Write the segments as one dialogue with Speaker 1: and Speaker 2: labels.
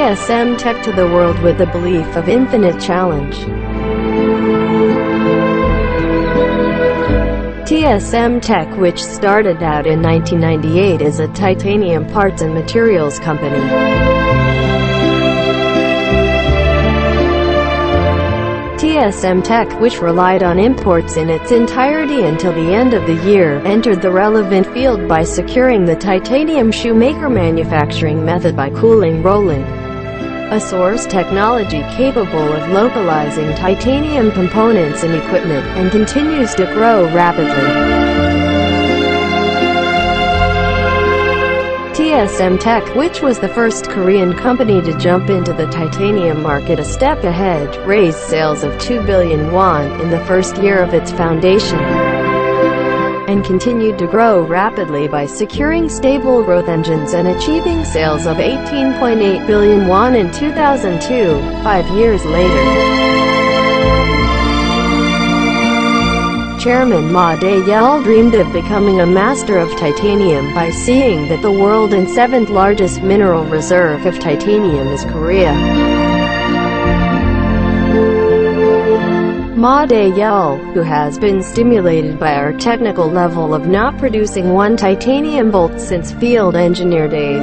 Speaker 1: TSM Tech to the world with the belief of infinite challenge. TSM Tech, which started out in 1998, is a titanium parts and materials company. TSM Tech, which relied on imports in its entirety until the end of the year, entered the relevant field by securing the titanium shoemaker manufacturing method by cooling rolling, a source technology capable of localizing titanium components and equipment, and continues to grow rapidly. TSM Tech, which was the first Korean company to jump into the titanium market a step ahead, raised sales of 2 billion won in the first year of its foundation, and continued to grow rapidly by securing stable growth engines and achieving sales of 18.8 billion won in 2002, 5 years later. Chairman Ma Dae-yeol dreamed of becoming a master of titanium by seeing that the world and seventh largest mineral reserve of titanium is Korea. Ma Dae-yeol, who has been stimulated by our technical level of not producing one titanium bolt since field engineer days.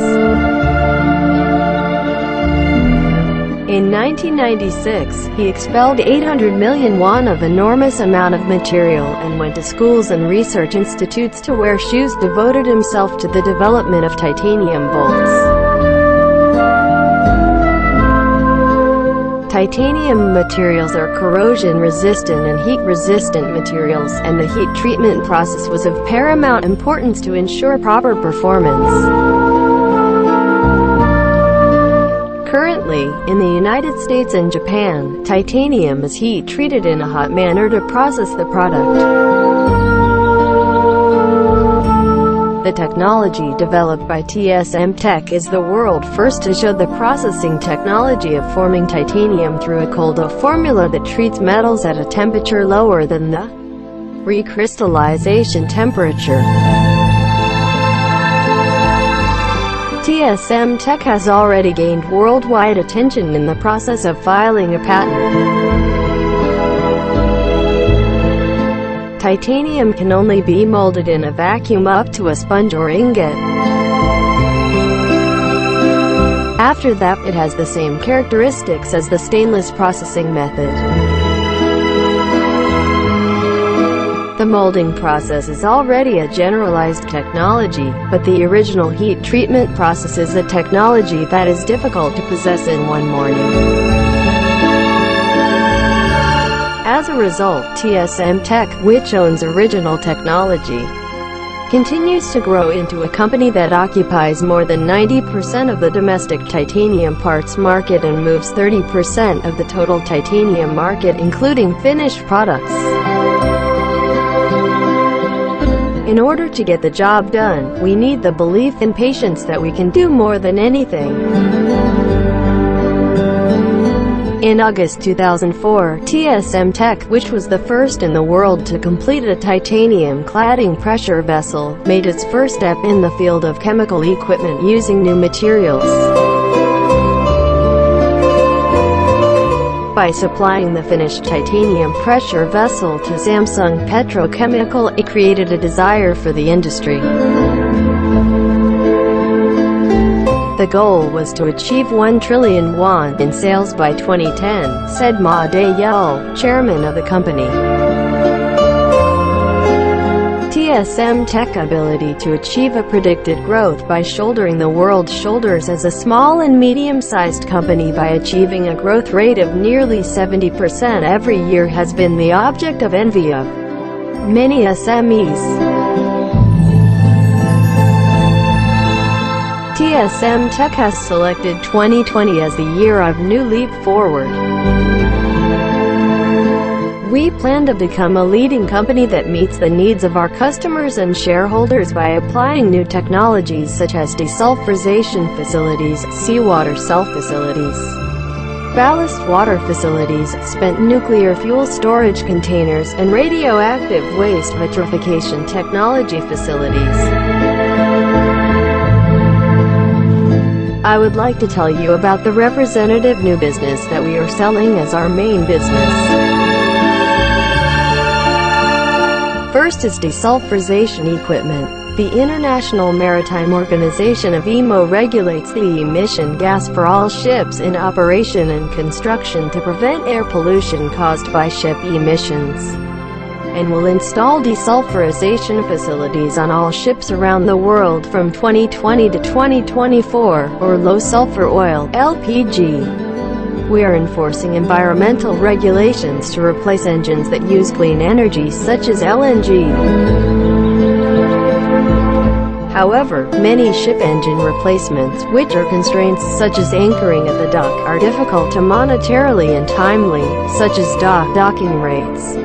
Speaker 1: In 1996, he expelled 800 million won of enormous amount of material and went to schools and research institutes to wear shoes, devoted himself to the development of titanium bolts. Titanium materials are corrosion-resistant and heat-resistant materials, and the heat treatment process was of paramount importance to ensure proper performance. Currently, in the United States and Japan, titanium is heat-treated in a hot manner to process the product. The technology developed by TSM Tech is the world first to show the processing technology of forming titanium through a cold-off formula that treats metals at a temperature lower than the recrystallization temperature. TSM Tech has already gained worldwide attention in the process of filing a patent. Titanium can only be molded in a vacuum up to a sponge or ingot. After that, it has the same characteristics as the stainless processing method. The molding process is already a generalized technology, but the original heat treatment process is a technology that is difficult to possess in one morning. As a result, TSM Tech, which owns original technology, continues to grow into a company that occupies more than 90% of the domestic titanium parts market and moves 30% of the total titanium market, including finished products. In order to get the job done, we need the belief and patience that we can do more than anything. In August 2004, TSM Tech, which was the first in the world to complete a titanium cladding pressure vessel, made its first step in the field of chemical equipment using new materials. By supplying the finished titanium pressure vessel to Samsung Petrochemical, it created a desire for the industry. The goal was to achieve 1 trillion won in sales by 2010, said Ma Dae-yeol, chairman of the company. TSM Tech ability to achieve a predicted growth by shouldering the world's shoulders as a small and medium-sized company by achieving a growth rate of nearly 70% every year has been the object of envy of many SMEs. TSM Tech has selected 2020 as the year of new leap forward. We plan to become a leading company that meets the needs of our customers and shareholders by applying new technologies such as desulfurization facilities, seawater cell facilities, ballast water facilities, spent nuclear fuel storage containers, and radioactive waste vitrification technology facilities. I would like to tell you about the representative new business that we are selling as our main business. First is desulfurization equipment. The International Maritime Organization of IMO regulates the emission gas for all ships in operation and construction to prevent air pollution caused by ship emissions, and will install desulfurization facilities on all ships around the world from 2020 to 2024, or low sulfur oil (LPG). We are enforcing environmental regulations to replace engines that use clean energy such as LNG. However, many ship engine replacements, which are constraints such as anchoring at the dock, are difficult to monetarily and timely, such as docking rates,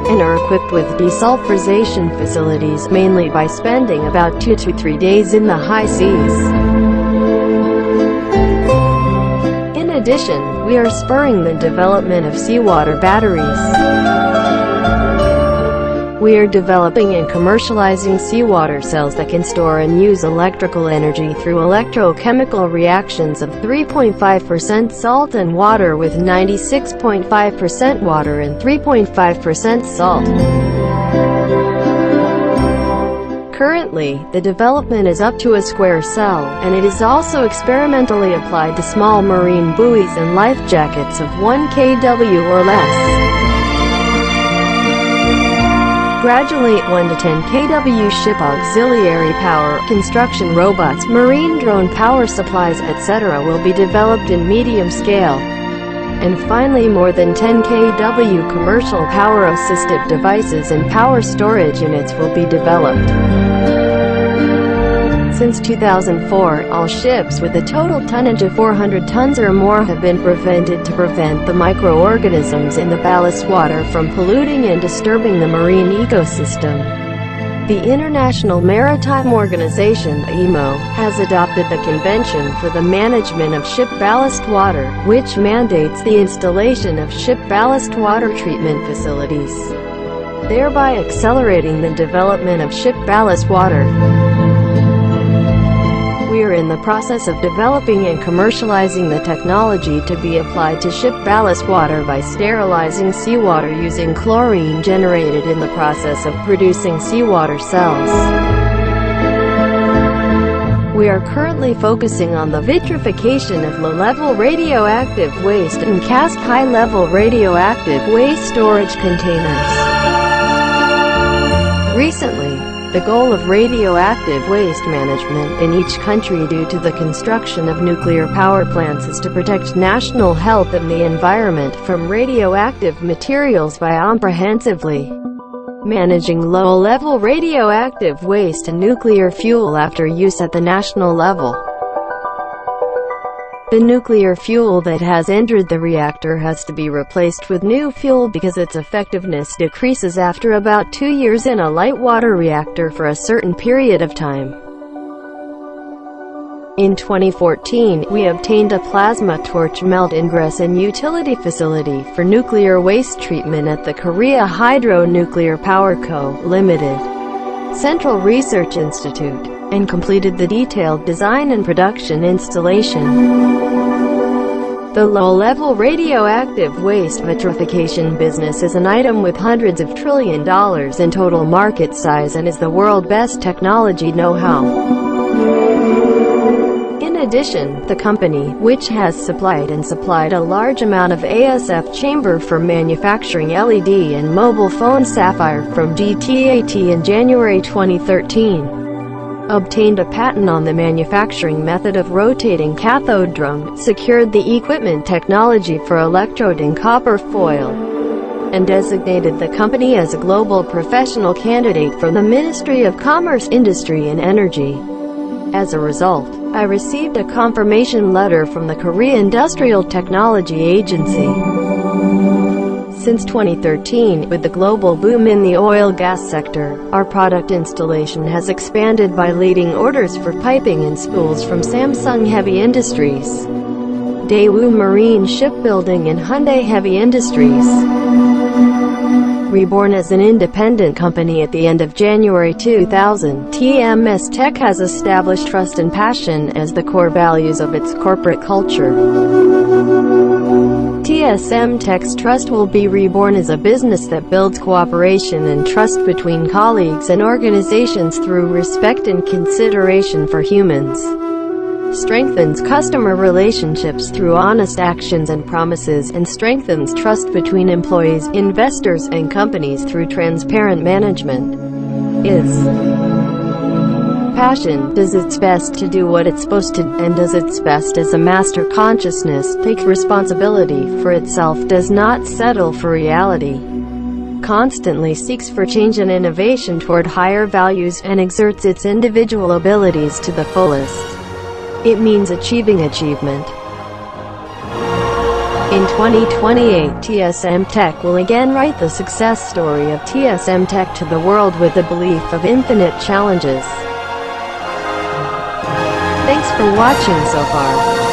Speaker 1: and are equipped with desulfurization facilities mainly by spending about 2 to 3 days in the high seas. In addition, we are spurring the development of seawater batteries. We are developing and commercializing seawater cells that can store and use electrical energy through electrochemical reactions of 3.5% salt and water with 96.5% water and 3.5% salt. Currently, the development is up to a square cell, and it is also experimentally applied to small marine buoys and life jackets of 1 kW or less. Gradually, 1 to 10 kW ship auxiliary power, construction robots, marine drone power supplies, etc. will be developed in medium scale. And finally, more than 10 kW commercial power-assisted devices and power storage units will be developed. Since 2004, all ships with a total tonnage of 400 tons or more have been prevented to prevent the microorganisms in the ballast water from polluting and disturbing the marine ecosystem. The International Maritime Organization, IMO, has adopted the Convention for the Management of Ship Ballast Water, which mandates the installation of ship ballast water treatment facilities, thereby accelerating the development of ship ballast water. We are in the process of developing and commercializing the technology to be applied to ship ballast water by sterilizing seawater using chlorine generated in the process of producing seawater cells. We are currently focusing on the vitrification of low-level radioactive waste and cast high-level radioactive waste storage containers. Recently, the goal of radioactive waste management in each country due to the construction of nuclear power plants is to protect national health and the environment from radioactive materials by comprehensively managing low-level radioactive waste and nuclear fuel after use at the national level. The nuclear fuel that has entered the reactor has to be replaced with new fuel because its effectiveness decreases after about 2 years in a light water reactor for a certain period of time. In 2014, we obtained a plasma torch melt ingress and utility facility for nuclear waste treatment at the Korea Hydro Nuclear Power Co., Limited, Central Research Institute, and completed the detailed design and production installation. The low-level radioactive waste vitrification business is an item with hundreds of $1 trillion in total market size and is the world's best technology know-how. In addition, the company, which has supplied a large amount of ASF chamber for manufacturing LED and mobile phone sapphire from GTAT in January 2013, obtained a patent on the manufacturing method of rotating cathode drum, secured the equipment technology for electrode and copper foil, and designated the company as a global professional candidate for the Ministry of Commerce, Industry and Energy. As a result, I received a confirmation letter from the Korea Industrial Technology Agency. Since 2013, with the global boom in the oil-gas sector, our product installation has expanded by leading orders for piping and spools from Samsung Heavy Industries, Daewoo Marine Shipbuilding and Hyundai Heavy Industries. Reborn as an independent company at the end of January 2000, TMS Tech has established trust and passion as the core values of its corporate culture. TSM Tech's trust will be reborn as a business that builds cooperation and trust between colleagues and organizations through respect and consideration for humans. Strengthens customer relationships through honest actions and promises, and strengthens trust between employees, investors, and companies through transparent management. Is passion, does its best to do what it's supposed to, and does its best as a master consciousness, takes responsibility for itself, does not settle for reality, constantly seeks for change and innovation toward higher values, and exerts its individual abilities to the fullest. It means achieving achievement. In 2028, TSM Tech will again write the success story of TSM Tech to the world with the belief of infinite challenges. Thanks for watching so far.